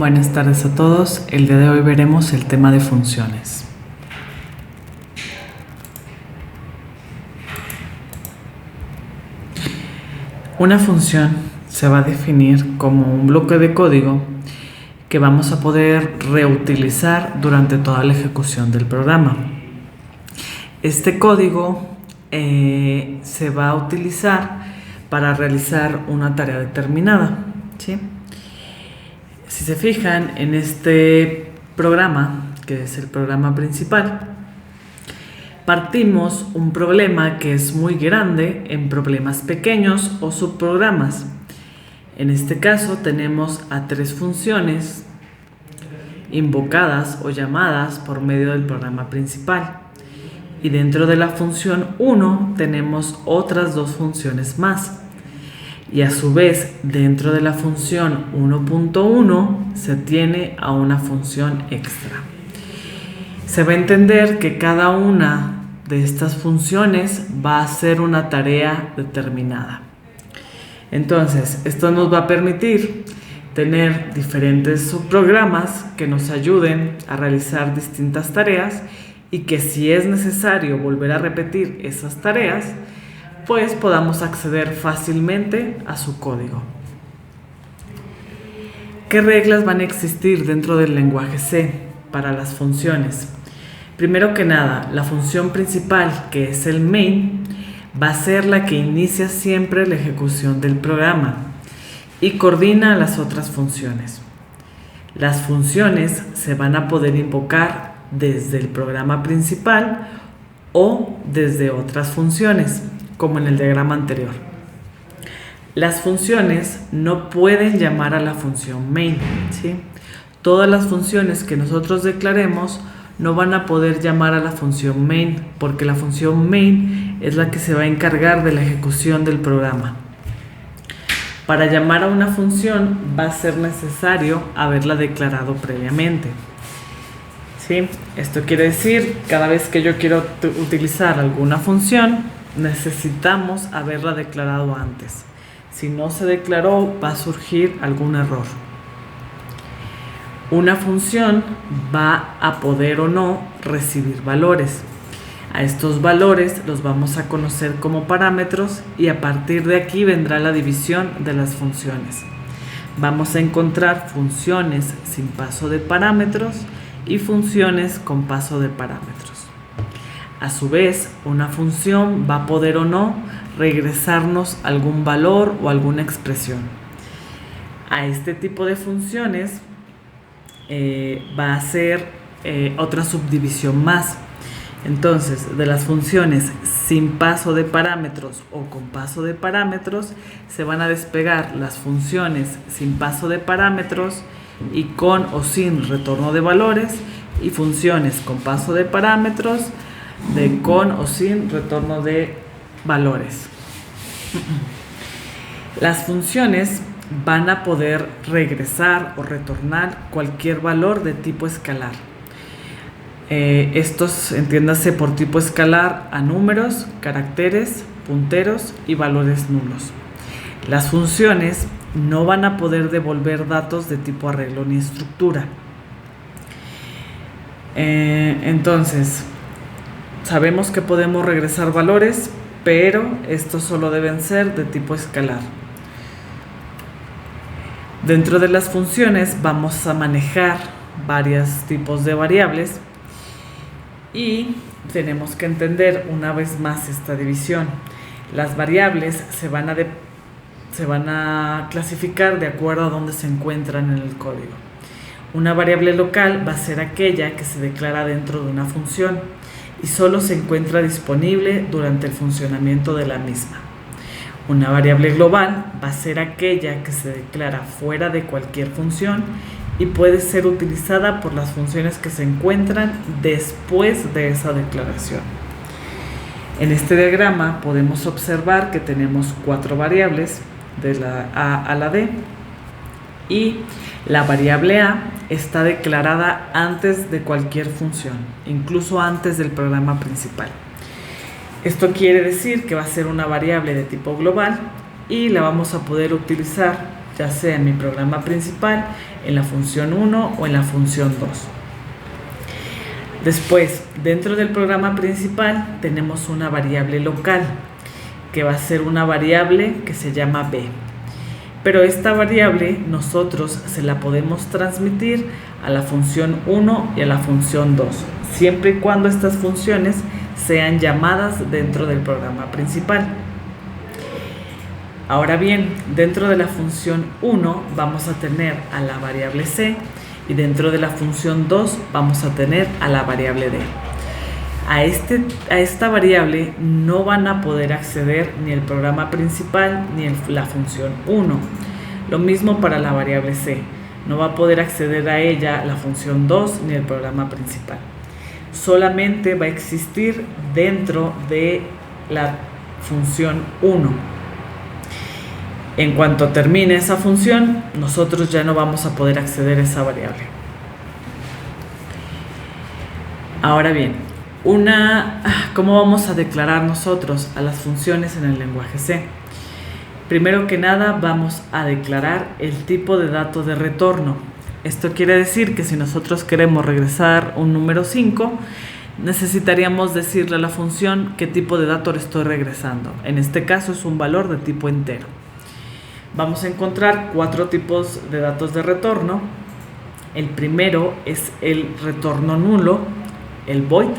Buenas tardes a todos. El día de hoy veremos el tema de funciones. Una función se va a definir como un bloque de código que vamos a poder reutilizar durante toda la ejecución del programa. Este código se va a utilizar para realizar una tarea determinada, ¿sí? Si se fijan en este programa, que es el programa principal, partimos un problema que es muy grande en problemas pequeños o subprogramas. En este caso tenemos a tres funciones invocadas o llamadas por medio del programa principal. Y dentro de la función 1 tenemos otras dos funciones más. Y a su vez, dentro de la función 1.1 se tiene a una función extra. Se va a entender que cada una de estas funciones va a hacer una tarea determinada. Entonces, esto nos va a permitir tener diferentes subprogramas que nos ayuden a realizar distintas tareas y que si es necesario volver a repetir esas tareas, pues podamos acceder fácilmente a su código. ¿Qué reglas van a existir dentro del lenguaje C para las funciones? Primero que nada, la función principal, que es el main, va a ser la que inicia siempre la ejecución del programa y coordina las otras funciones. Las funciones se van a poder invocar desde el programa principal o desde otras funciones, como en el diagrama anterior. Las funciones no pueden llamar a la función main, ¿sí? Todas las funciones que nosotros declaremos no van a poder llamar a la función main, porque la función main es la que se va a encargar de la ejecución del programa. Para llamar a una función va a ser necesario haberla declarado previamente, ¿sí? Esto quiere decir, cada vez que yo quiero utilizar alguna función, necesitamos haberla declarado antes. Si no se declaró, va a surgir algún error. Una función va a poder o no recibir valores. A estos valores los vamos a conocer como parámetros y a partir de aquí vendrá la división de las funciones. Vamos a encontrar funciones sin paso de parámetros y funciones con paso de parámetros. A su vez, una función va a poder o no regresarnos algún valor o alguna expresión. A este tipo de funciones va a ser otra subdivisión más. Entonces, de las funciones sin paso de parámetros o con paso de parámetros, se van a despegar las funciones sin paso de parámetros y con o sin retorno de valores, y funciones con paso de parámetros de con o sin retorno de valores. Las funciones van a poder regresar o retornar cualquier valor de tipo escalar. Estos, entiéndase por tipo escalar, a números, caracteres, punteros y valores nulos. Las funciones no van a poder devolver datos de tipo arreglo ni estructura. Entonces, sabemos que podemos regresar valores, pero estos solo deben ser de tipo escalar. Dentro de las funciones vamos a manejar varios tipos de variables y tenemos que entender una vez más esta división. Las variables se van a clasificar de acuerdo a dónde se encuentran en el código. Una variable local va a ser aquella que se declara dentro de una función y solo se encuentra disponible durante el funcionamiento de la misma. Una variable global va a ser aquella que se declara fuera de cualquier función y puede ser utilizada por las funciones que se encuentran después de esa declaración. En este diagrama podemos observar que tenemos 4 variables de la A a la D y la variable A está declarada antes de cualquier función, incluso antes del programa principal. Esto quiere decir que va a ser una variable de tipo global y la vamos a poder utilizar ya sea en mi programa principal, en la función 1 o en la función 2. Después, dentro del programa principal tenemos una variable local, que va a ser una variable que se llama b. Pero esta variable nosotros se la podemos transmitir a la función 1 y a la función 2, siempre y cuando estas funciones sean llamadas dentro del programa principal. Ahora bien, dentro de la función 1 vamos a tener a la variable c y dentro de la función 2 vamos a tener a la variable d. A esta variable no van a poder acceder ni el programa principal ni la función 1. Lo mismo para la variable c. No va a poder acceder a ella la función 2 ni el programa principal. Solamente va a existir dentro de la función 1. En cuanto termine esa función, nosotros ya no vamos a poder acceder a esa variable. Ahora bien, ¿cómo vamos a declarar nosotros a las funciones en el lenguaje C? Primero que nada vamos a declarar el tipo de dato de retorno. Esto quiere decir que si nosotros queremos regresar un número 5, necesitaríamos decirle a la función qué tipo de dato le estoy regresando. En este caso es un valor de tipo entero. Vamos a encontrar 4 tipos de datos de retorno. El primero es el retorno nulo, el void.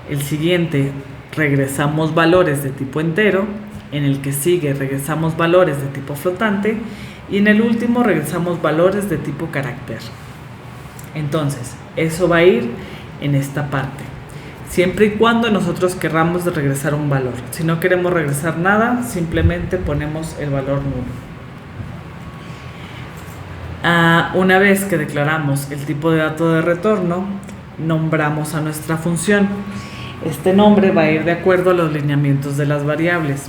El siguiente, regresamos valores de tipo entero. En el que sigue, regresamos valores de tipo flotante. Y en el último, regresamos valores de tipo carácter. Entonces, eso va a ir en esta parte. Siempre y cuando nosotros querramos regresar un valor. Si no queremos regresar nada, simplemente ponemos el valor nulo. Una vez que declaramos el tipo de dato de retorno, nombramos a nuestra función. Este nombre va a ir de acuerdo a los lineamientos de las variables.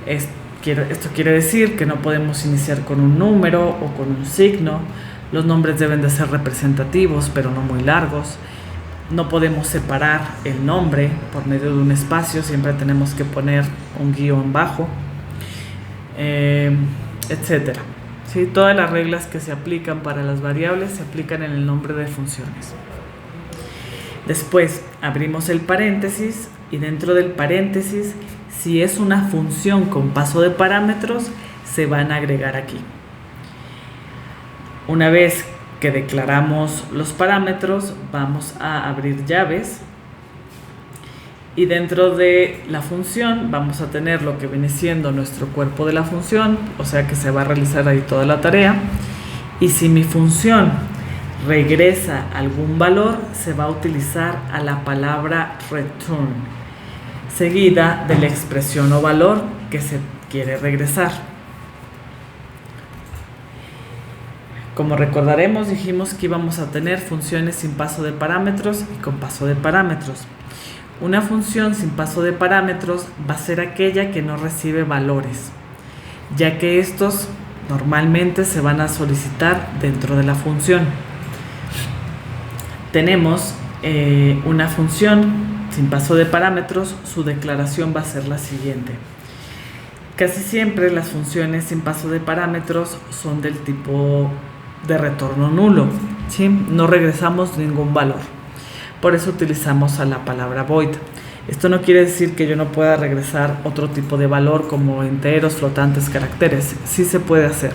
Esto quiere decir que no podemos iniciar con un número o con un signo. Los nombres deben de ser representativos, pero no muy largos. No podemos separar el nombre por medio de un espacio, siempre tenemos que poner un guión bajo, etc. ¿Sí? Todas las reglas que se aplican para las variables se aplican en el nombre de funciones. Después abrimos el paréntesis y dentro del paréntesis, si es una función con paso de parámetros, se van a agregar aquí. Una vez que declaramos los parámetros, vamos a abrir llaves y dentro de la función vamos a tener lo que viene siendo nuestro cuerpo de la función, o sea que se va a realizar ahí toda la tarea. Y si mi función regresa algún valor, se va a utilizar a la palabra return, seguida de la expresión o valor que se quiere regresar. Como recordaremos, dijimos que íbamos a tener funciones sin paso de parámetros y con paso de parámetros. Una función sin paso de parámetros va a ser aquella que no recibe valores, ya que estos normalmente se van a solicitar dentro de la función. Tenemos una función sin paso de parámetros, su declaración va a ser la siguiente. Casi siempre las funciones sin paso de parámetros son del tipo de retorno nulo, ¿sí? No regresamos ningún valor. Por eso utilizamos a la palabra void. Esto no quiere decir que yo no pueda regresar otro tipo de valor como enteros, flotantes, caracteres. Sí se puede hacer.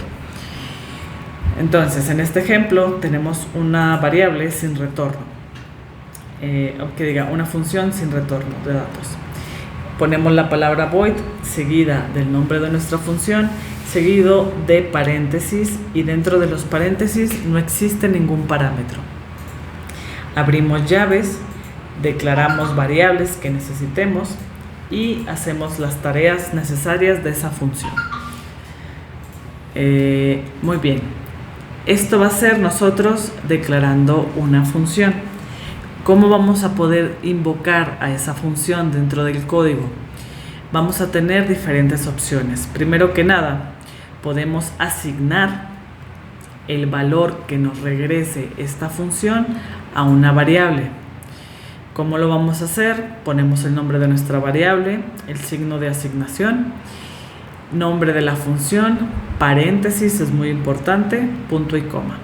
Entonces, en este ejemplo tenemos una variable sin retorno, una función sin retorno de datos. Ponemos la palabra void seguida del nombre de nuestra función, seguido de paréntesis, y dentro de los paréntesis no existe ningún parámetro. Abrimos llaves, declaramos variables que necesitemos y hacemos las tareas necesarias de esa función. Muy bien. Esto va a ser nosotros declarando una función. ¿Cómo vamos a poder invocar a esa función dentro del código? Vamos a tener diferentes opciones. Primero que nada, podemos asignar el valor que nos regrese esta función a una variable. ¿Cómo lo vamos a hacer? Ponemos el nombre de nuestra variable, el signo de asignación nombre de la función, paréntesis, es muy importante, punto y coma.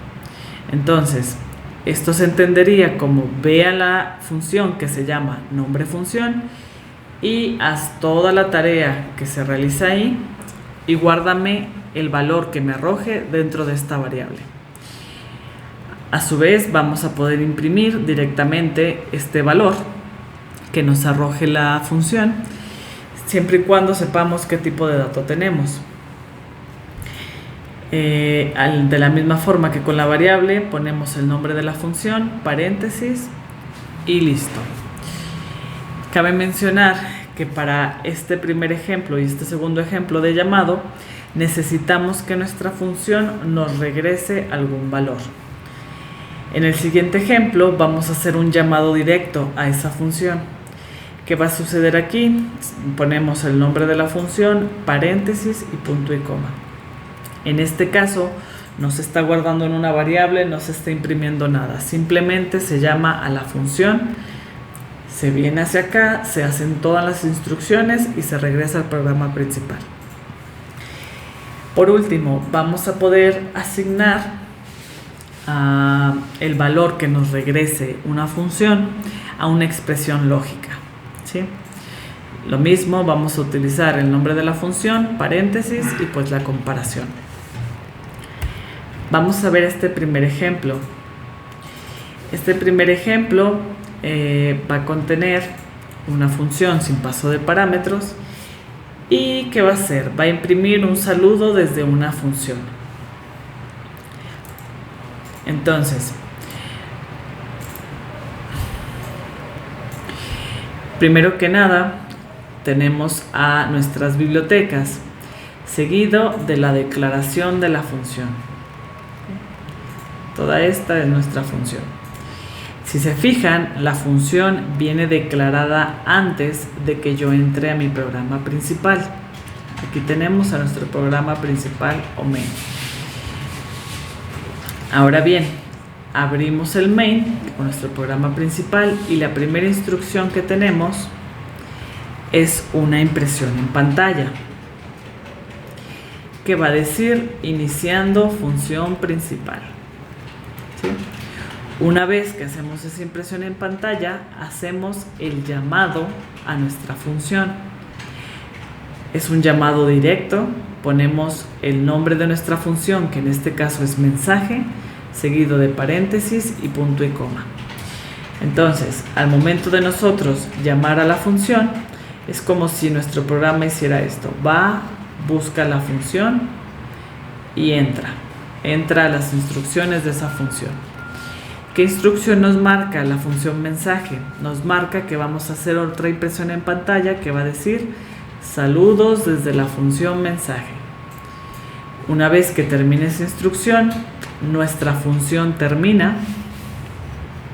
Entonces, esto se entendería como ve a la función que se llama nombre función y haz toda la tarea que se realiza ahí y guárdame el valor que me arroje dentro de esta variable. A su vez, vamos a poder imprimir directamente este valor que nos arroje la función, siempre y cuando sepamos qué tipo de dato tenemos. De la misma forma que con la variable, ponemos el nombre de la función, paréntesis y listo. Cabe mencionar que para este primer ejemplo y este segundo ejemplo de llamado, necesitamos que nuestra función nos regrese algún valor. En el siguiente ejemplo vamos a hacer un llamado directo a esa función. ¿Qué va a suceder aquí? Ponemos el nombre de la función, paréntesis y punto y coma. En este caso no se está guardando en una variable, no se está imprimiendo nada. Simplemente se llama a la función, se viene hacia acá, se hacen todas las instrucciones y se regresa al programa principal. Por último, vamos a poder asignar el valor que nos regrese una función a una expresión lógica, ¿sí? Lo mismo, vamos a utilizar el nombre de la función, paréntesis y pues la comparación. Vamos a ver este primer ejemplo. Este primer ejemplo va a contener una función sin paso de parámetros y ¿qué va a hacer? Va a imprimir un saludo desde una función. Entonces, primero que nada, tenemos a nuestras bibliotecas, seguido de la declaración de la función. Toda esta es nuestra función. Si se fijan, la función viene declarada antes de que yo entre a mi programa principal. Aquí tenemos a nuestro programa principal o main. Ahora bien, abrimos el main con nuestro programa principal y la primera instrucción que tenemos es una impresión en pantalla que va a decir iniciando función principal. ¿Sí? Una vez que hacemos esa impresión en pantalla, hacemos el llamado a nuestra función. Es un llamado directo, ponemos el nombre de nuestra función, que en este caso es mensaje, seguido de paréntesis y punto y coma. Entonces, al momento de nosotros llamar a la función, es como si nuestro programa hiciera esto. Va, busca la función y entra a las instrucciones de esa función. ¿Qué instrucción nos marca la función mensaje? Nos marca que vamos a hacer otra impresión en pantalla que va a decir saludos desde la función mensaje. Una vez que termine esa instrucción, nuestra función termina,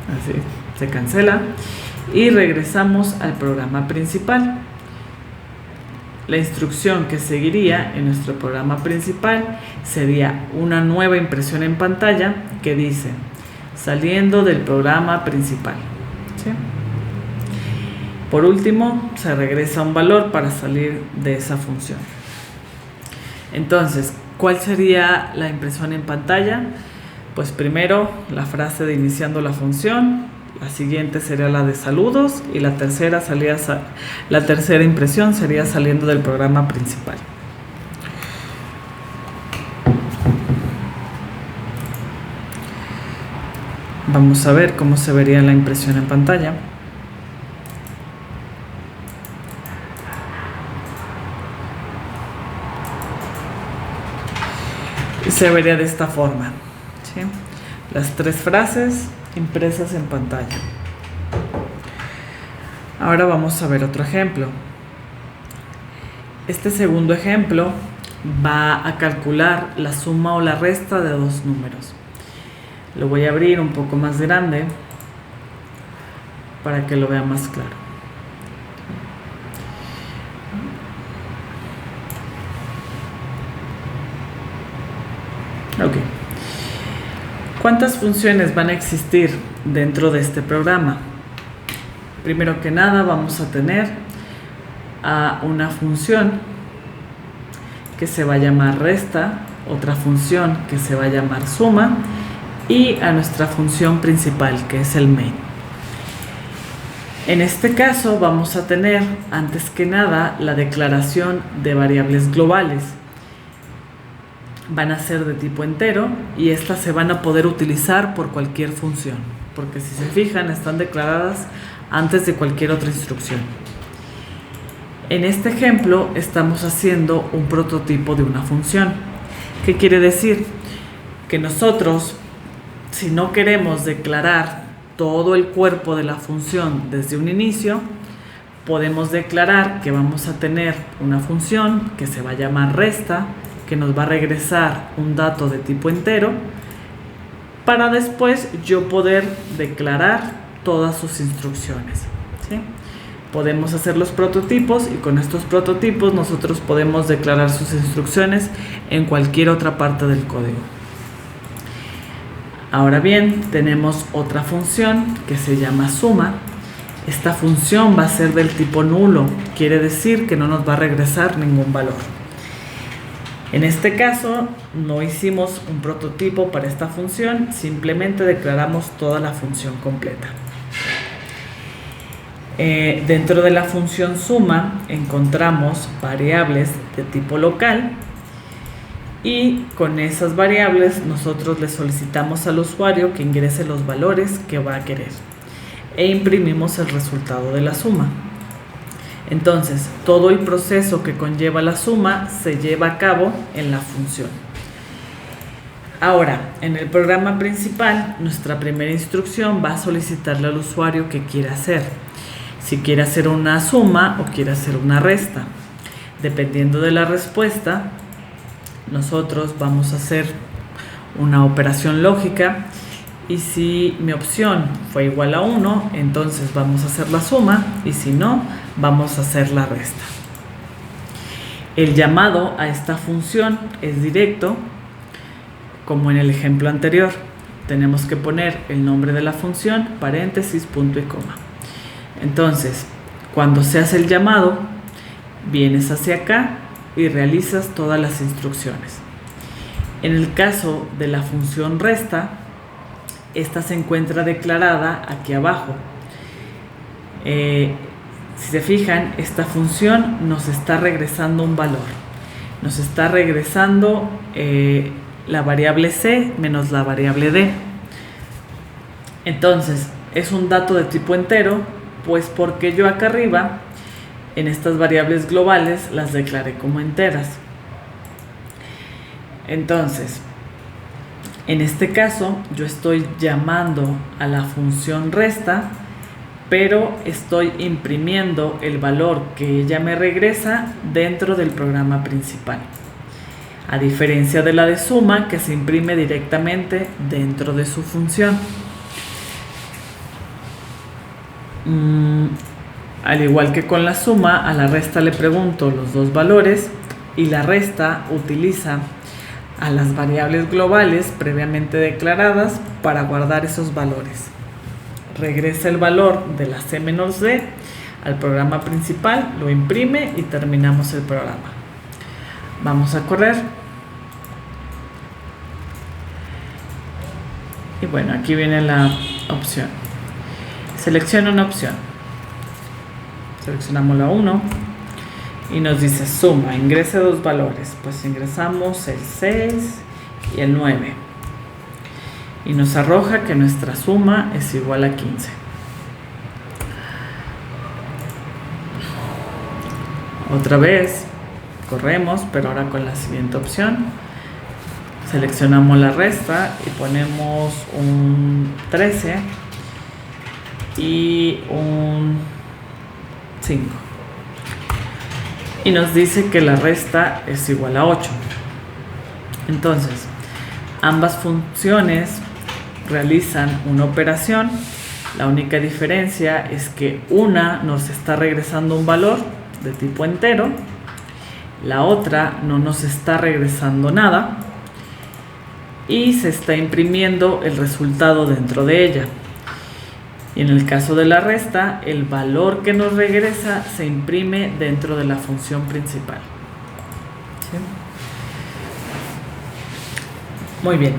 así se cancela y regresamos al programa principal. La instrucción que seguiría en nuestro programa principal sería una nueva impresión en pantalla que dice saliendo del programa principal, ¿sí? Por último, se regresa un valor para salir de esa función. Entonces, ¿cuál sería la impresión en pantalla? Pues primero la frase de iniciando la función, la siguiente sería la de saludos y la tercera impresión sería saliendo del programa principal. Vamos a ver cómo se vería la impresión en pantalla. Se vería de esta forma, ¿sí? Las tres frases impresas en pantalla. Ahora vamos a ver otro ejemplo. Este segundo ejemplo va a calcular la suma o la resta de dos números. Lo voy a abrir un poco más grande para que lo vea más claro. Ok. ¿Cuántas funciones van a existir dentro de este programa? Primero que nada vamos a tener a una función que se va a llamar resta, otra función que se va a llamar suma y a nuestra función principal, que es el main. En este caso vamos a tener, antes que nada, la declaración de variables globales. Van a ser de tipo entero y estas se van a poder utilizar por cualquier función, porque si se fijan, están declaradas antes de cualquier otra instrucción. En este ejemplo estamos haciendo un prototipo de una función. ¿Qué quiere decir? Que nosotros, si no queremos declarar todo el cuerpo de la función desde un inicio, podemos declarar que vamos a tener una función que se va a llamar resta, que nos va a regresar un dato de tipo entero, para después yo poder declarar todas sus instrucciones, ¿sí? Podemos hacer los prototipos y con estos prototipos nosotros podemos declarar sus instrucciones en cualquier otra parte del código. Ahora bien, tenemos otra función que se llama suma. Esta función va a ser del tipo nulo, quiere decir que no nos va a regresar ningún valor. En este caso no hicimos un prototipo para esta función, simplemente declaramos toda la función completa. Dentro de la función suma encontramos variables de tipo local y con esas variables nosotros le solicitamos al usuario que ingrese los valores que va a querer e imprimimos el resultado de la suma. Entonces, todo el proceso que conlleva la suma se lleva a cabo en la función. Ahora, en el programa principal, nuestra primera instrucción va a solicitarle al usuario qué quiere hacer. Si quiere hacer una suma o quiere hacer una resta. Dependiendo de la respuesta, nosotros vamos a hacer una operación lógica y si mi opción fue igual a 1, entonces vamos a hacer la suma y si no, vamos a hacer la resta. El llamado a esta función es directo, como en el ejemplo anterior. Tenemos que poner el nombre de la función, paréntesis, punto y coma. Entonces, cuando se hace el llamado, vienes hacia acá y realizas todas las instrucciones. En el caso de la función resta, esta se encuentra declarada aquí abajo. Si se fijan, esta función nos está regresando un valor. Nos está regresando la variable c menos la variable d. Entonces, es un dato de tipo entero, pues porque yo acá arriba, en estas variables globales, las declaré como enteras. Entonces, en este caso, yo estoy llamando a la función resta, pero estoy imprimiendo el valor que ella me regresa dentro del programa principal. A diferencia de la de suma, que se imprime directamente dentro de su función. Al igual que con la suma, a la resta le pregunto los dos valores y la resta utiliza a las variables globales previamente declaradas para guardar esos valores. Regresa el valor de la c menos d al programa principal, lo imprime y terminamos el programa. Vamos a correr. Y bueno, aquí viene la opción. Selecciona una opción. Seleccionamos la 1 y nos dice suma, ingrese dos valores. Pues ingresamos el 6 y el 9. Y nos arroja que nuestra suma es igual a 15. Otra vez corremos, pero ahora con la siguiente opción. Seleccionamos la resta y ponemos un 13 y un 5. Y nos dice que la resta es igual a 8. Entonces, ambas funciones realizan una operación. La única diferencia es que una nos está regresando un valor de tipo entero, la otra no nos está regresando nada y se está imprimiendo el resultado dentro de ella. Y en el caso de la resta, el valor que nos regresa se imprime dentro de la función principal. ¿Sí? Muy bien.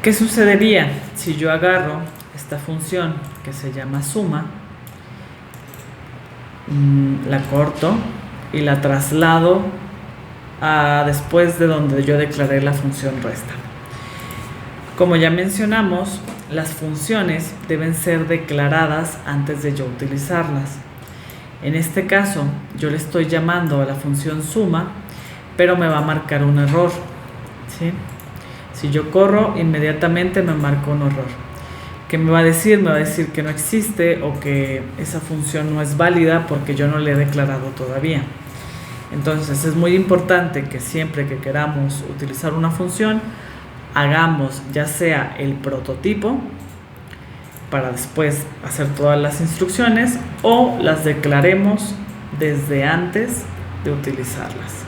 ¿Qué sucedería si yo agarro esta función que se llama suma, la corto y la traslado a después de donde yo declaré la función resta? Como ya mencionamos, las funciones deben ser declaradas antes de yo utilizarlas. En este caso, yo le estoy llamando a la función suma, pero me va a marcar un error, ¿sí? Si yo corro, inmediatamente me marca un error. ¿Qué me va a decir? Me va a decir que no existe o que esa función no es válida porque yo no le he declarado todavía. Entonces es muy importante que siempre que queramos utilizar una función, hagamos ya sea el prototipo para después hacer todas las instrucciones o las declaremos desde antes de utilizarlas.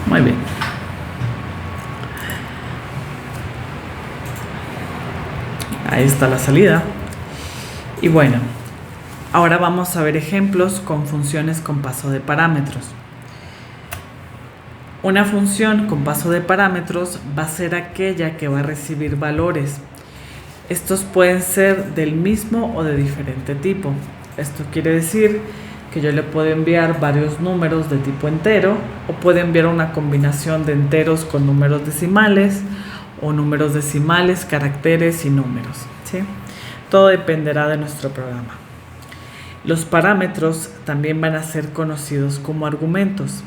Muy bien. Ahí está la salida. Y bueno, ahora vamos a ver ejemplos con funciones con paso de parámetros. Una función con paso de parámetros va a ser aquella que va a recibir valores. Estos pueden ser del mismo o de diferente tipo. Esto quiere decir que yo le puedo enviar varios números de tipo entero o puedo enviar una combinación de enteros con números decimales o números decimales, caracteres y números, ¿sí? Todo dependerá de nuestro programa. Los parámetros también van a ser conocidos como argumentos.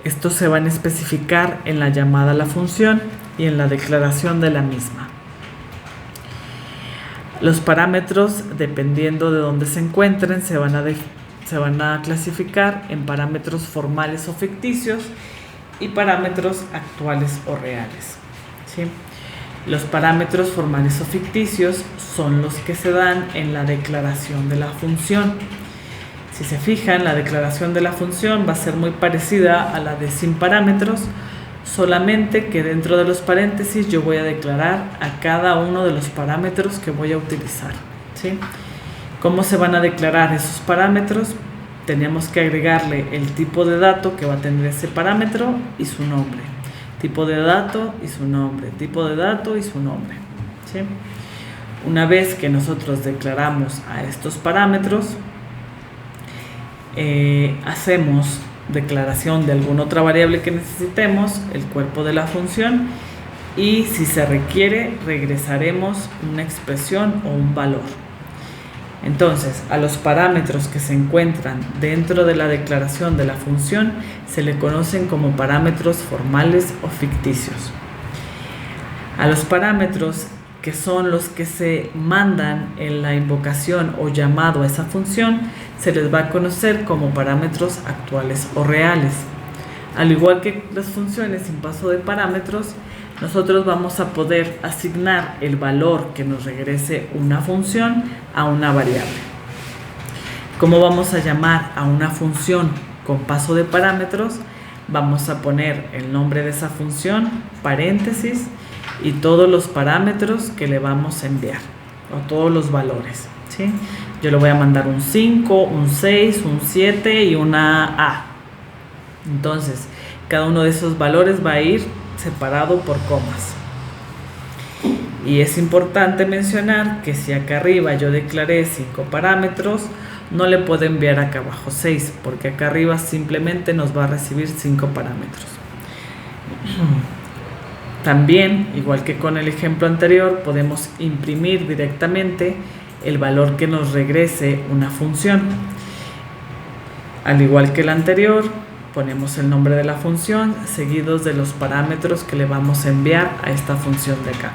Estos se van a especificar en la llamada a la función y en la declaración de la misma. Los parámetros, dependiendo de dónde se encuentren, se van a clasificar en parámetros formales o ficticios y parámetros actuales o reales, ¿sí? Los parámetros formales o ficticios son los que se dan en la declaración de la función. Si se fijan, la declaración de la función va a ser muy parecida a la de sin parámetros, solamente que dentro de los paréntesis yo voy a declarar a cada uno de los parámetros que voy a utilizar, ¿sí? ¿Cómo se van a declarar esos parámetros? Tenemos que agregarle el tipo de dato que va a tener ese parámetro y su nombre. Tipo de dato y su nombre. Tipo de dato y su nombre, ¿sí? Una vez que nosotros declaramos a estos parámetros, hacemos declaración de alguna otra variable que necesitemos, el cuerpo de la función, y si se requiere regresaremos una expresión o un valor. Entonces, a los parámetros que se encuentran dentro de la declaración de la función se le conocen como parámetros formales o ficticios. A los parámetros que son los que se mandan en la invocación o llamado a esa función, se les va a conocer como parámetros actuales o reales. Al igual que las funciones sin paso de parámetros, nosotros vamos a poder asignar el valor que nos regrese una función a una variable. ¿Cómo vamos a llamar a una función con paso de parámetros? Vamos a poner el nombre de esa función, paréntesis, y todos los parámetros que le vamos a enviar, o todos los valores, ¿sí? Yo le voy a mandar un 5, un 6, un 7 y una A. Entonces, cada uno de esos valores va a ir separado por comas. Y es importante mencionar que si acá arriba yo declaré 5 parámetros, no le puedo enviar acá abajo 6, porque acá arriba simplemente nos va a recibir 5 parámetros. También, igual que con el ejemplo anterior, podemos imprimir directamente el valor que nos regrese una función. Al igual que el anterior, ponemos el nombre de la función seguidos de los parámetros que le vamos a enviar a esta función de acá.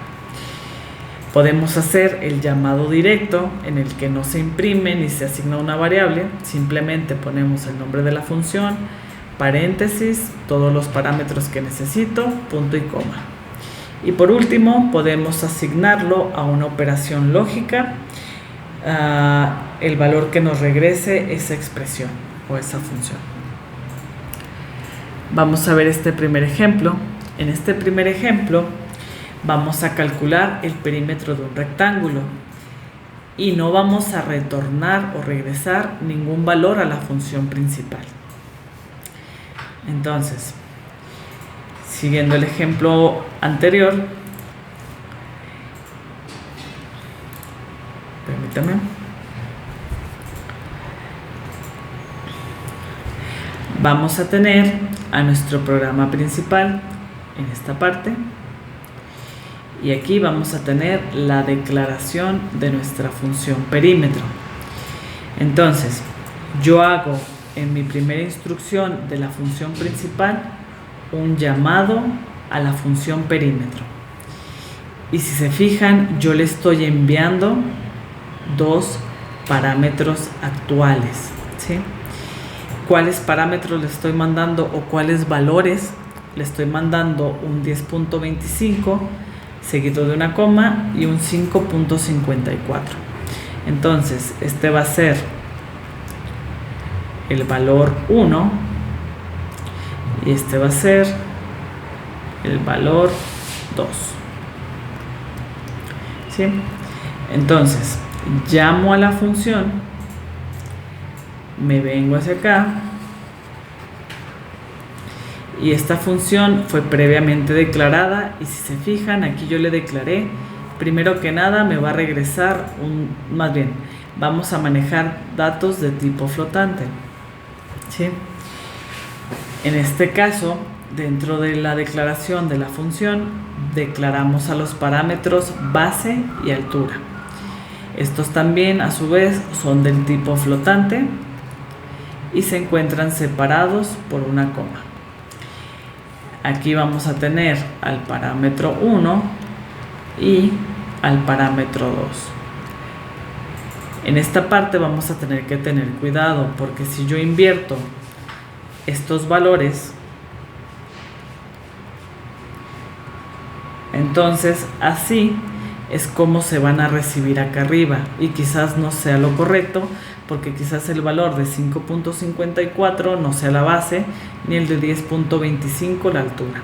Podemos hacer el llamado directo en el que no se imprime ni se asigna una variable, simplemente ponemos el nombre de la función, paréntesis, todos los parámetros que necesito, punto y coma. Y por último, podemos asignarlo a una operación lógica, el valor que nos regrese esa expresión o esa función. Vamos a ver este primer ejemplo. En este primer ejemplo vamos a calcular el perímetro de un rectángulo. y no vamos a retornar o regresar ningún valor a la función principal. Entonces, siguiendo el ejemplo anterior, permítame, vamos a tener a nuestro programa principal en esta parte. Y aquí vamos a tener la declaración de nuestra función perímetro. Entonces, yo hago en mi primera instrucción de la función principal un llamado a la función perímetro. Y si se fijan, yo le estoy enviando dos parámetros actuales, ¿sí? ¿Cuáles parámetros le estoy mandando o cuáles valores? Le estoy mandando un 10.25 seguido de una coma y un 5.54. Entonces, este va a ser el valor 1 y este va a ser el valor 2. ¿Sí? Entonces, llamo a la función, me vengo hacia acá y esta función fue previamente declarada y si se fijan aquí yo le declaré, primero que nada me va a regresar vamos a manejar datos de tipo flotante, ¿sí? En este caso, dentro de la declaración de la función declaramos a los parámetros base y altura. Estos también a su vez son del tipo flotante y se encuentran separados por una coma. Aquí vamos a tener al parámetro 1 y al parámetro 2. En esta parte vamos a tener que tener cuidado porque si yo invierto estos valores, entonces así es como se van a recibir acá arriba y quizás no sea lo correcto porque quizás el valor de 5.54 no sea la base ni el de 10.25 la altura.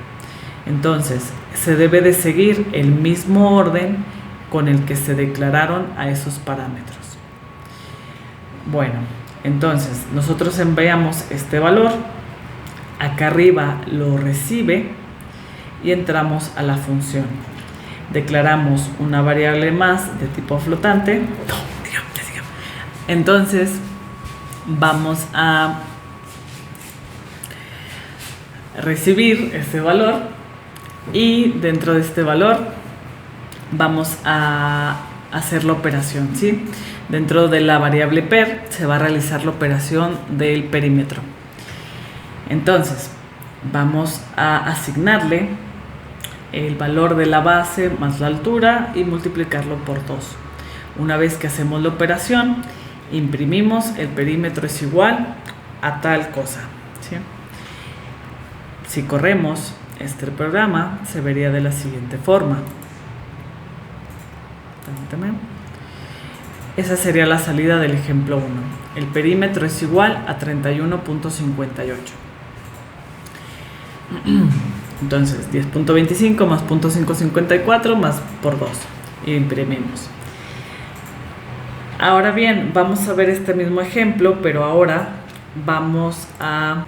Entonces se debe de seguir el mismo orden con el que se declararon a esos parámetros. Bueno, entonces nosotros enviamos este valor, acá arriba lo recibe y entramos a la función. Declaramos una variable más de tipo flotante. Entonces vamos a recibir ese valor y dentro de este valor vamos a hacer la operación, ¿sí? Dentro de la variable per se va a realizar la operación del perímetro. Entonces vamos a asignarle el valor de la base más la altura y multiplicarlo por 2. Una vez que hacemos la operación, imprimimos el perímetro es igual a tal cosa, ¿sí? Si corremos este programa, se vería de la siguiente forma. Permítame. Esa sería la salida del ejemplo 1. El perímetro es igual a 31.58. Entonces 10.25 más 0.554 más por 2 y imprimimos. Ahora bien, vamos a ver este mismo ejemplo, pero ahora vamos a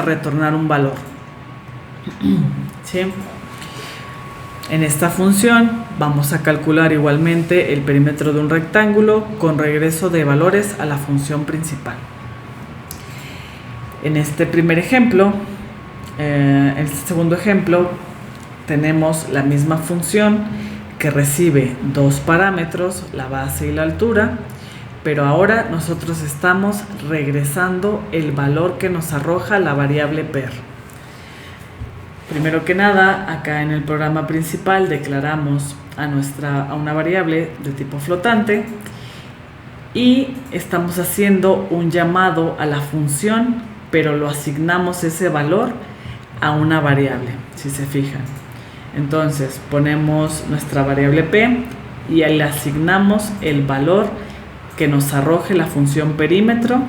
retornar un valor, ¿sí? En esta función vamos a calcular igualmente el perímetro de un rectángulo con regreso de valores a la función principal. En este primer ejemplo, en este segundo ejemplo, tenemos la misma función que recibe dos parámetros, la base y la altura, pero ahora nosotros estamos regresando el valor que nos arroja la variable per. Primero que nada, acá en el programa principal declaramos a una variable de tipo flotante y estamos haciendo un llamado a la función, pero lo asignamos ese valor a una variable, si se fijan. Entonces ponemos nuestra variable p y le asignamos el valor que nos arroje la función perímetro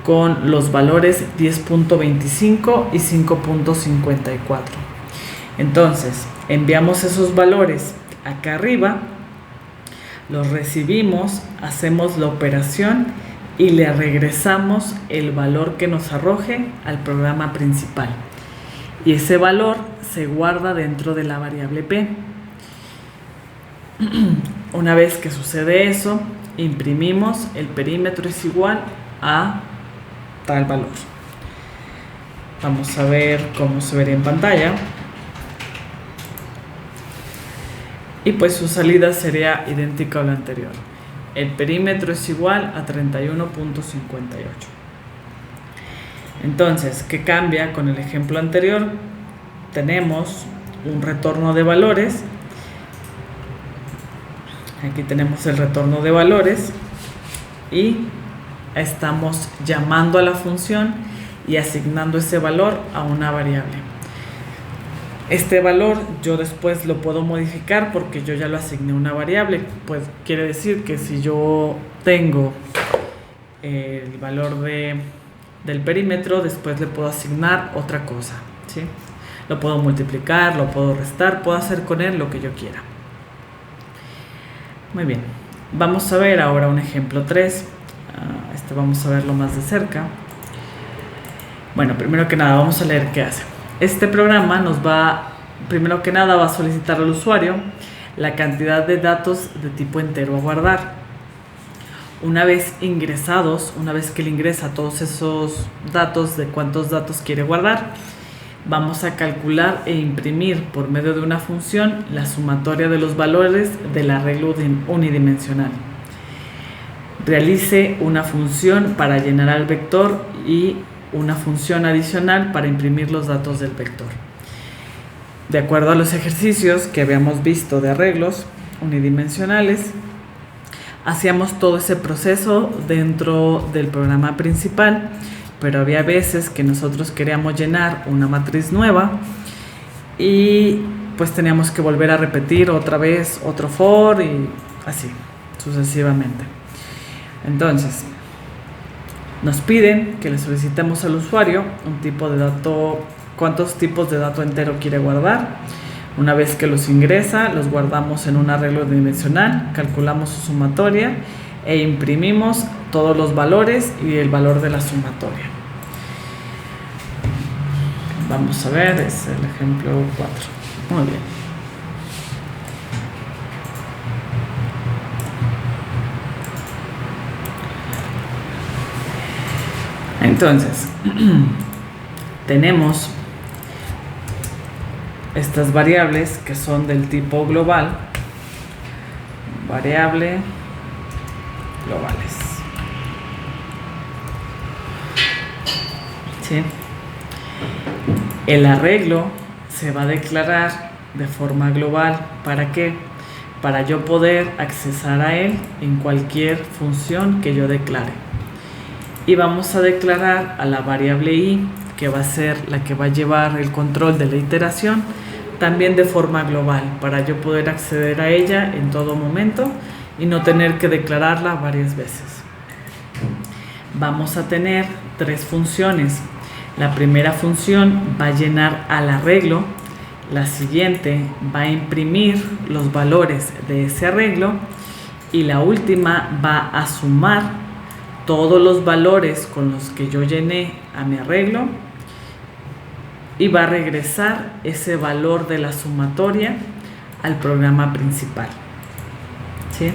con los valores 10.25 y 5.54. Entonces enviamos esos valores acá arriba los recibimos, hacemos la operación y le regresamos el valor que nos arroje al programa principal. Y ese valor se guarda dentro de la variable P. Una vez que sucede eso, imprimimos el perímetro es igual a tal valor. Vamos a ver cómo se vería en pantalla. Y pues su salida sería idéntica a la anterior. El perímetro es igual a 31.58. Entonces, ¿qué cambia con el ejemplo anterior? Tenemos un retorno de valores. Aquí tenemos el retorno de valores y estamos llamando a la función y asignando ese valor a una variable. Este valor yo después lo puedo modificar porque yo ya lo asigné a una variable. Pues quiere decir que si yo tengo el valor del perímetro, después le puedo asignar otra cosa, ¿sí? Lo puedo multiplicar, lo puedo restar, puedo hacer con él lo que yo quiera. Muy bien, vamos a ver ahora un ejemplo 3. Vamos a verlo más de cerca. Bueno, primero que nada vamos a leer qué hace. Este programa primero que nada va a solicitar al usuario la cantidad de datos de tipo entero a guardar. Una vez ingresados, una vez que él ingresa todos esos datos de cuántos datos quiere guardar, vamos a calcular e imprimir por medio de una función la sumatoria de los valores del arreglo unidimensional. Realice una función para llenar al vector y una función adicional para imprimir los datos del vector. De acuerdo a los ejercicios que habíamos visto de arreglos unidimensionales, hacíamos todo ese proceso dentro del programa principal, pero había veces que nosotros queríamos llenar una matriz nueva y pues teníamos que volver a repetir otra vez otro for y así sucesivamente. Entonces, nos piden que le solicitemos al usuario un tipo de dato, cuántos tipos de dato entero quiere guardar. Una vez que los ingresa, los guardamos en un arreglo dimensional, calculamos su sumatoria e imprimimos todos los valores y el valor de la sumatoria. Vamos a ver, es el ejemplo 4. Muy bien. Entonces, tenemos estas variables que son del tipo global, variable globales, ¿sí? El arreglo se va a declarar de forma global. ¿Para qué? Para yo poder accesar a él en cualquier función que yo declare. Y vamos a declarar a la variable i, que va a ser la que va a llevar el control de la iteración, también de forma global, para yo poder acceder a ella en todo momento y no tener que declararla varias veces. Vamos a tener 3 funciones. La primera función va a llenar al arreglo, la siguiente va a imprimir los valores de ese arreglo y la última va a sumar todos los valores con los que yo llené a mi arreglo y va a regresar ese valor de la sumatoria al programa principal, ¿sí?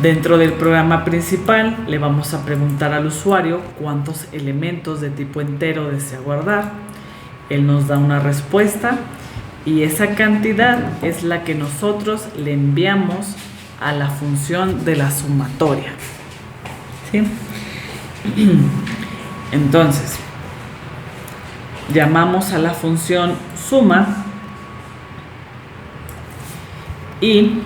Dentro del programa principal le vamos a preguntar al usuario cuántos elementos de tipo entero desea guardar. Él nos da una respuesta y esa cantidad es la que nosotros le enviamos a la función de la sumatoria, ¿sí? Entonces, llamamos a la función suma y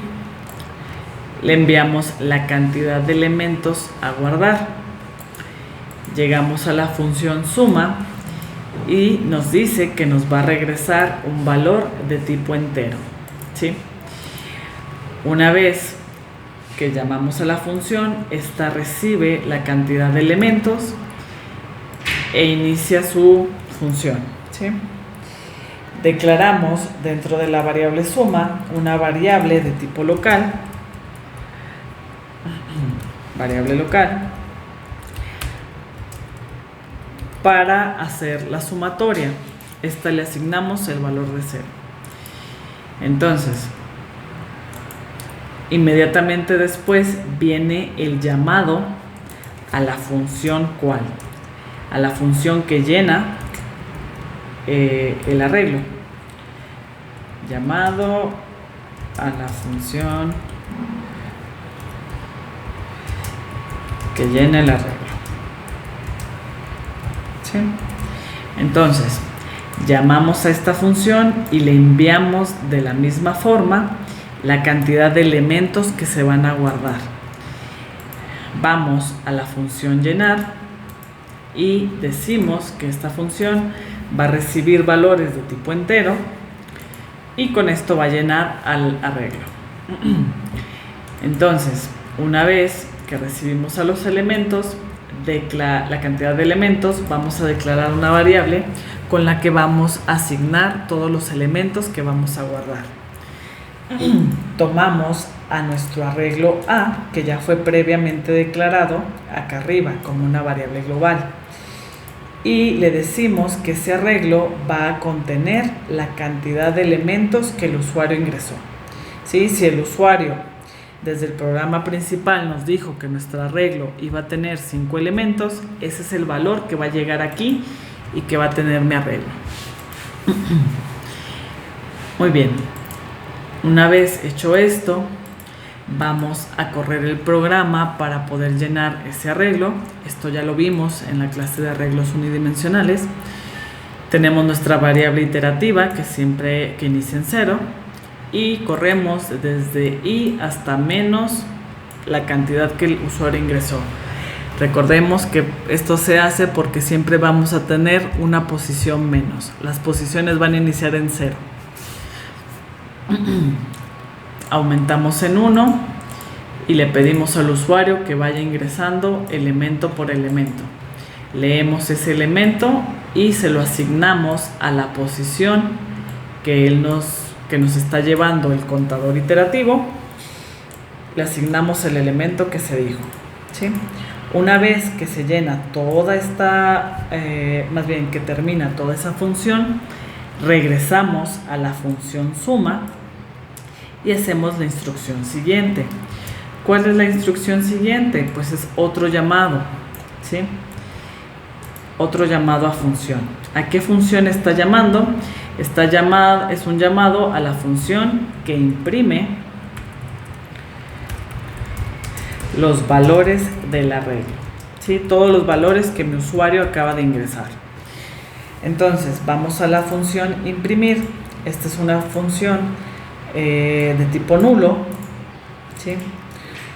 le enviamos la cantidad de elementos a guardar. Llegamos a la función suma y nos dice que nos va a regresar un valor de tipo entero, ¿sí? Una vez que llamamos a la función, esta recibe la cantidad de elementos e inicia su función, ¿sí? Declaramos dentro de la variable suma una variable de tipo local variable local, para hacer la sumatoria. Esta le asignamos el valor de 0. Entonces, inmediatamente después viene el llamado a la función ¿cuál? A la función que llena el arreglo. Llamado a la función que llena el arreglo. ¿Sí? Entonces, llamamos a esta función y le enviamos de la misma forma la cantidad de elementos que se van a guardar. Vamos a la función llenar y decimos que esta función va a recibir valores de tipo entero y con esto va a llenar al arreglo. Entonces, una vez que recibimos a los elementos, la cantidad de elementos, vamos a declarar una variable con la que vamos a asignar todos los elementos que vamos a guardar. Tomamos a nuestro arreglo A, que ya fue previamente declarado acá arriba como una variable global, y le decimos que ese arreglo va a contener la cantidad de elementos que el usuario ingresó. ¿Sí? Si el usuario desde el programa principal nos dijo que nuestro arreglo iba a tener 5 elementos, ese es el valor que va a llegar aquí y que va a tener mi arreglo. Muy bien, una vez hecho esto, vamos a correr el programa para poder llenar ese arreglo. Esto ya lo vimos en la clase de arreglos unidimensionales. Tenemos nuestra variable iterativa que inicia en 0 y corremos desde i hasta menos la cantidad que el usuario ingresó. Recordemos que esto se hace porque siempre vamos a tener una posición menos. Las posiciones van a iniciar en 0. Aumentamos en 1 y le pedimos al usuario que vaya ingresando elemento por elemento. Leemos ese elemento y se lo asignamos a la posición que nos está llevando el contador iterativo. Le asignamos el elemento que se dijo, ¿sí? Una vez que se llena toda esta, que termina toda esa función, regresamos a la función suma y hacemos la instrucción siguiente. ¿Cuál es la instrucción siguiente? Pues es otro llamado, ¿sí? Otro llamado a función. ¿A qué función está llamando? Es un llamado a la función que imprime los valores del arreglo, ¿sí? Todos los valores que mi usuario acaba de ingresar. Entonces, vamos a la función imprimir. Esta es una función de tipo nulo, ¿sí?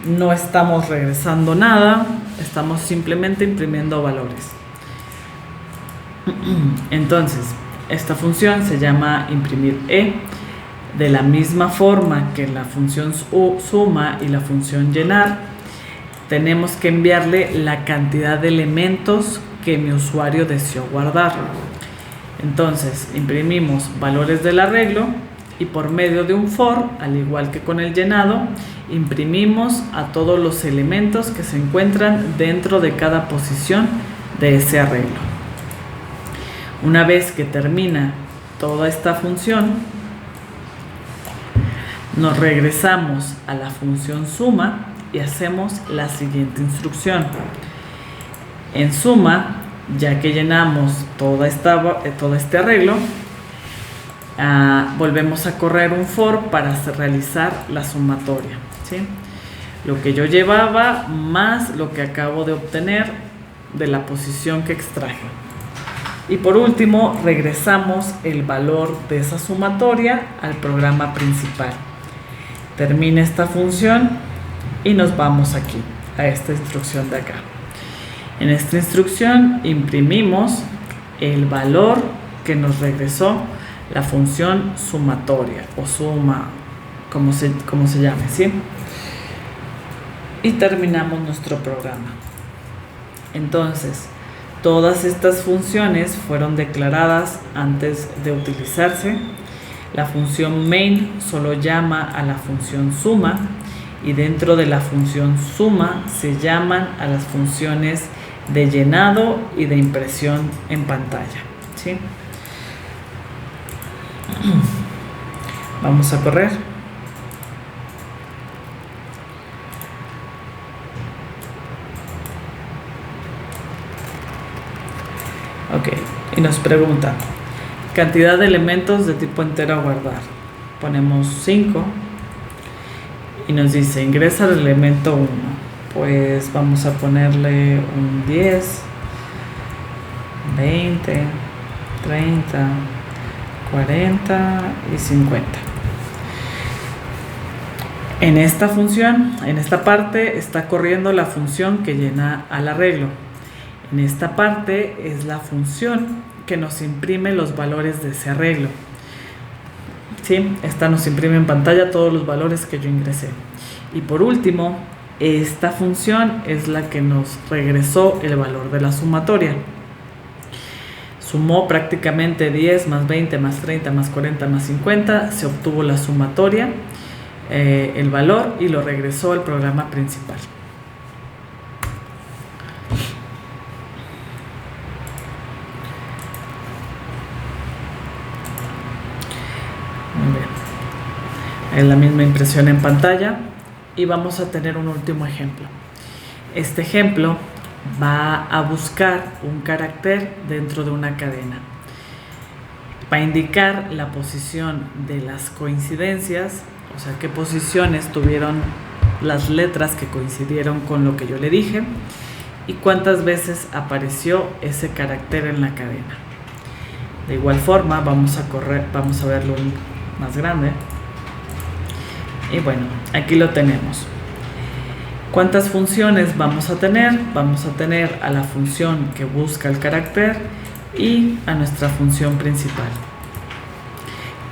No estamos regresando nada, estamos simplemente imprimiendo valores. Entonces, esta función se llama imprimir e. De la misma forma que la función suma y la función llenar, tenemos que enviarle la cantidad de elementos que mi usuario deseó guardar. Entonces, imprimimos valores del arreglo y por medio de un for, al igual que con el llenado, imprimimos a todos los elementos que se encuentran dentro de cada posición de ese arreglo. Una vez que termina toda esta función, nos regresamos a la función suma y hacemos la siguiente instrucción. En suma, ya que llenamos todo este arreglo, volvemos a correr un for para realizar la sumatoria, ¿sí? Lo que yo llevaba más lo que acabo de obtener de la posición que extraje. Y por último, regresamos el valor de esa sumatoria al programa principal. Termina esta función y nos vamos aquí, a esta instrucción de acá. En esta instrucción imprimimos el valor que nos regresó la función sumatoria o suma, como se llame, ¿sí? Y terminamos nuestro programa. Entonces, todas estas funciones fueron declaradas antes de utilizarse. La función main solo llama a la función suma y dentro de la función suma se llaman a las funciones de llenado y de impresión en pantalla, ¿sí? Vamos a correr. Ok, y nos pregunta cantidad de elementos de tipo entero a guardar. Ponemos 5 y nos dice ingresa el elemento 1. Pues vamos a ponerle un 10, 20, 30, 40 y 50. En esta función, en esta parte, está corriendo la función que llena al arreglo. En esta parte es la función que nos imprime los valores de ese arreglo. ¿Sí? Esta nos imprime en pantalla todos los valores que yo ingresé. Y por último, esta función es la que nos regresó el valor de la sumatoria. Sumó prácticamente 10 más 20 más 30 más 40 más 50, se obtuvo la sumatoria, el valor, y lo regresó al programa principal. Muy bien. Es la misma impresión en pantalla y vamos a tener un último ejemplo. Este ejemplo va a buscar un carácter dentro de una cadena. Va a indicar la posición de las coincidencias, o sea, qué posiciones tuvieron las letras que coincidieron con lo que yo le dije y cuántas veces apareció ese carácter en la cadena. De igual forma, vamos a verlo más grande. Y bueno, aquí lo tenemos. ¿Cuántas funciones vamos a tener? Vamos a tener a la función que busca el carácter y a nuestra función principal.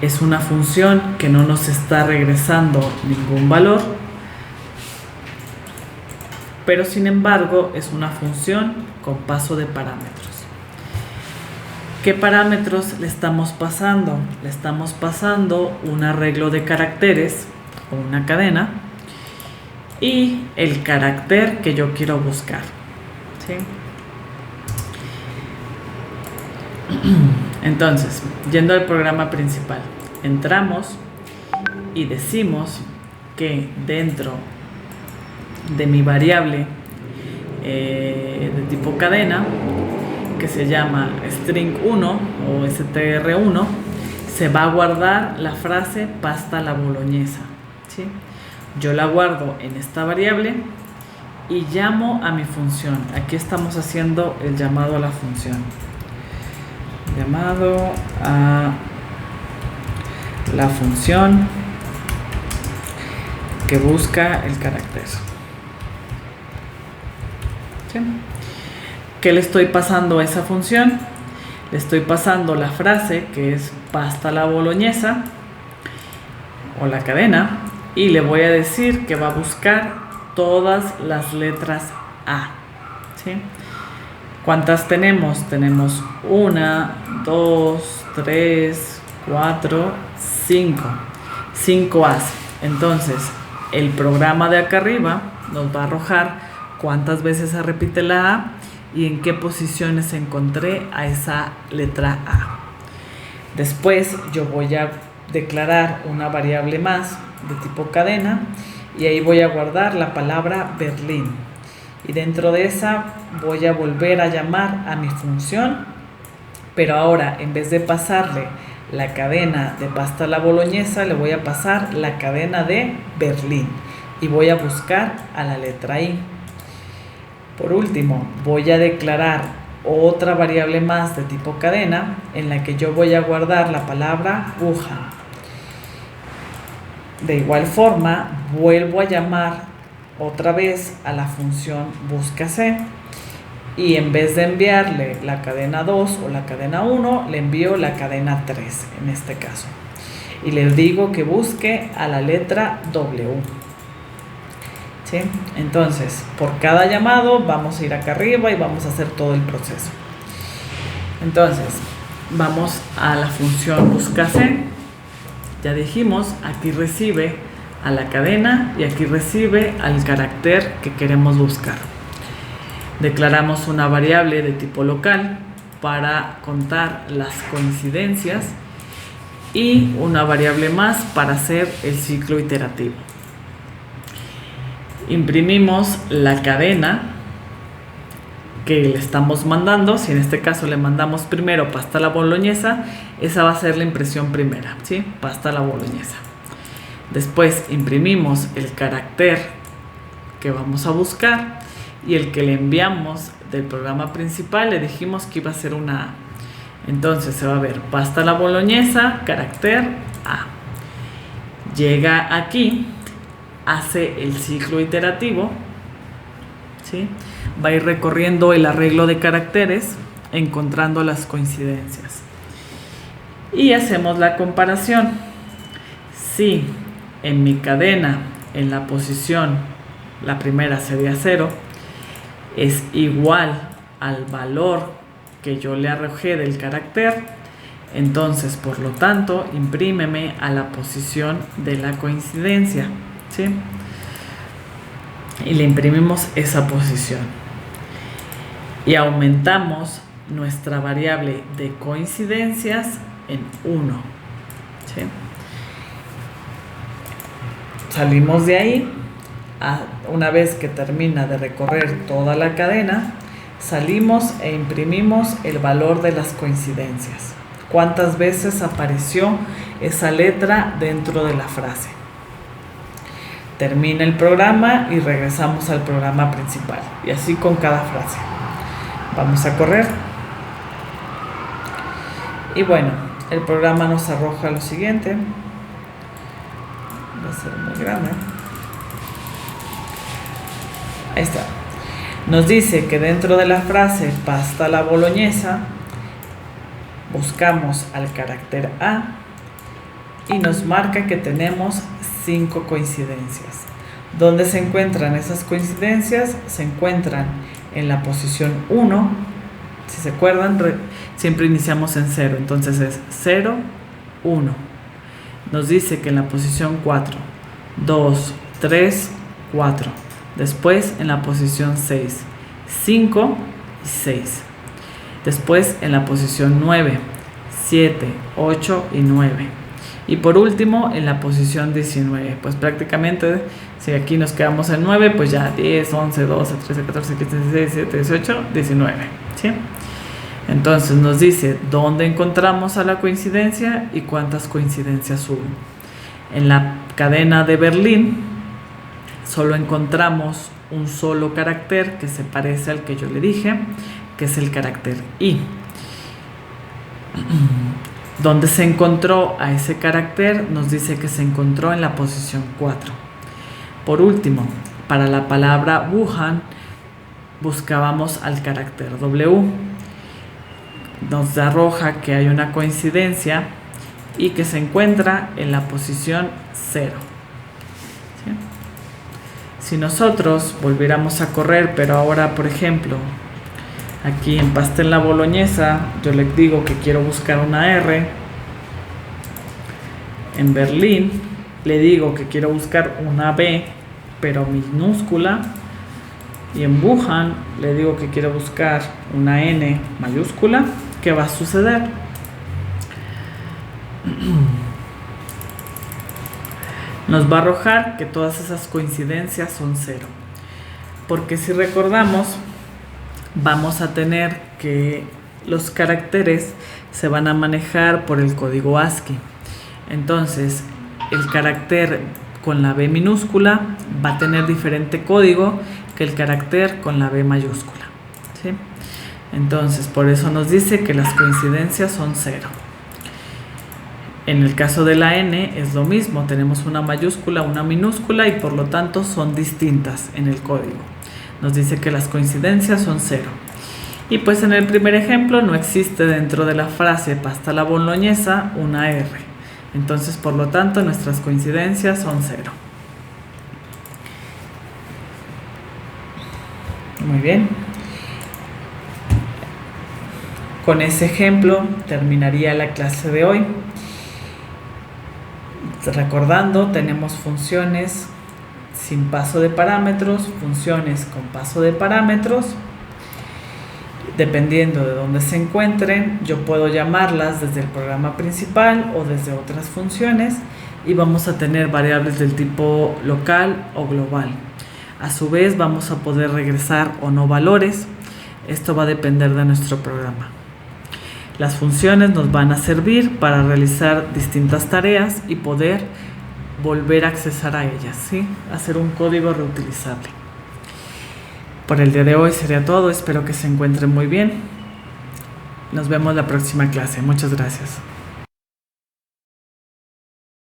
Es una función que no nos está regresando ningún valor, pero sin embargo es una función con paso de parámetros. ¿Qué parámetros le estamos pasando? Le estamos pasando un arreglo de caracteres o una cadena y el carácter que yo quiero buscar, ¿sí? Entonces, yendo al programa principal, entramos y decimos que dentro de mi variable de tipo cadena, que se llama string1 o str1, se va a guardar la frase pasta alla boloñesa, ¿sí? Yo la guardo en esta variable y llamo a mi función. Aquí estamos haciendo el llamado a la función. Llamado a la función que busca el carácter. ¿Sí? ¿Qué le estoy pasando a esa función? Le estoy pasando la frase que es pasta alla boloñesa o la cadena y le voy a decir que va a buscar todas las letras A, ¿sí? ¿Cuántas tenemos? Tenemos 1, 2, 3, 4, 5. 5 A's. Entonces, el programa de acá arriba nos va a arrojar cuántas veces se repite la A y en qué posiciones encontré a esa letra A. Después yo voy a declarar una variable más de tipo cadena y ahí voy a guardar la palabra Berlín. Y dentro de esa voy a volver a llamar a mi función, pero ahora en vez de pasarle la cadena de pasta alla boloñesa, le voy a pasar la cadena de Berlín y voy a buscar a la letra I. Por último, voy a declarar otra variable más de tipo cadena en la que yo voy a guardar la palabra Wuhan. De igual forma, vuelvo a llamar otra vez a la función búscase y en vez de enviarle la cadena 2 o la cadena 1, le envío la cadena 3 en este caso. Y le digo que busque a la letra W. ¿Sí? Entonces, por cada llamado vamos a ir acá arriba y vamos a hacer todo el proceso. Entonces, vamos a la función búscase. Ya dijimos, aquí recibe a la cadena y aquí recibe al carácter que queremos buscar. Declaramos una variable de tipo local para contar las coincidencias y una variable más para hacer el ciclo iterativo. Imprimimos la cadena que le estamos mandando. Si en este caso le mandamos primero pasta a la boloñesa, esa va a ser la impresión primera, ¿sí? Pasta a la boloñesa. Después imprimimos el carácter que vamos a buscar y el que le enviamos del programa principal le dijimos que iba a ser una A. Entonces se va a ver pasta a la boloñesa, carácter A. Llega aquí, hace el ciclo iterativo, ¿sí? Va a ir recorriendo el arreglo de caracteres, encontrando las coincidencias. Y hacemos la comparación. Si en mi cadena, en la posición, la primera sería 0, es igual al valor que yo le arrojé del carácter, entonces por lo tanto imprímeme a la posición de la coincidencia, ¿sí? Y le imprimimos esa posición y aumentamos nuestra variable de coincidencias en 1, ¿sí? Salimos de ahí. Una vez que termina de recorrer toda la cadena, salimos e imprimimos el valor de las coincidencias. ¿Cuántas veces apareció esa letra dentro de la frase? Termina el programa y regresamos al programa principal. Y así con cada frase. Vamos a correr. Y bueno, el programa nos arroja lo siguiente. Va a ser muy grande. Ahí está. Nos dice que dentro de la frase pasta a la boloñesa buscamos al carácter A y nos marca que tenemos 5 coincidencias. ¿Dónde se encuentran esas coincidencias? Se encuentran en la posición 1. Si se acuerdan, siempre iniciamos en 0. Entonces es 0, 1. Nos dice que en la posición 4, 2, 3, 4. Después en la posición 6, 5 y 6. Después en la posición 9, 7, 8 y 9. Y por último en la posición 19. Pues prácticamente si aquí nos quedamos en 9, pues ya 10, 11, 12, 13, 14, 15, 16, 17, 18, 19. ¿Sí? Entonces nos dice dónde encontramos a la coincidencia y cuántas coincidencias hubo. En la cadena de Berlín solo encontramos un solo carácter que se parece al que yo le dije, que es el carácter I. ¿Dónde se encontró a ese carácter? Nos dice que se encontró en la posición 4. Por último, para la palabra Wuhan buscábamos al carácter W. Nos arroja que hay una coincidencia y que se encuentra en la posición 0. Si nosotros volviéramos a correr, pero ahora, por ejemplo, aquí en pasta en la boloñesa, yo le digo que quiero buscar una R. En Berlín, le digo que quiero buscar una B, pero minúscula. Y en Wuhan, le digo que quiero buscar una N mayúscula. ¿Qué va a suceder? Nos va a arrojar que todas esas coincidencias son 0. Porque si recordamos, vamos a tener que los caracteres se van a manejar por el código ASCII. Entonces, el carácter con la B minúscula va a tener diferente código que el carácter con la B mayúscula, ¿sí? Entonces, por eso nos dice que las coincidencias son 0. En el caso de la N es lo mismo, tenemos una mayúscula, una minúscula y por lo tanto son distintas en el código. Nos dice que las coincidencias son 0. Y pues en el primer ejemplo no existe dentro de la frase pasta a la boloñesa una R. Entonces por lo tanto nuestras coincidencias son 0. Muy bien. Con ese ejemplo terminaría la clase de hoy. Recordando, tenemos funciones sin paso de parámetros, funciones con paso de parámetros. Dependiendo de dónde se encuentren, yo puedo llamarlas desde el programa principal o desde otras funciones, y vamos a tener variables del tipo local o global. A su vez, vamos a poder regresar o no valores. Esto va a depender de nuestro programa. Las funciones nos van a servir para realizar distintas tareas y poder volver a accesar a ellas, ¿sí? Hacer un código reutilizable. Por el día de hoy sería todo. Espero que se encuentren muy bien. Nos vemos la próxima clase. Muchas gracias.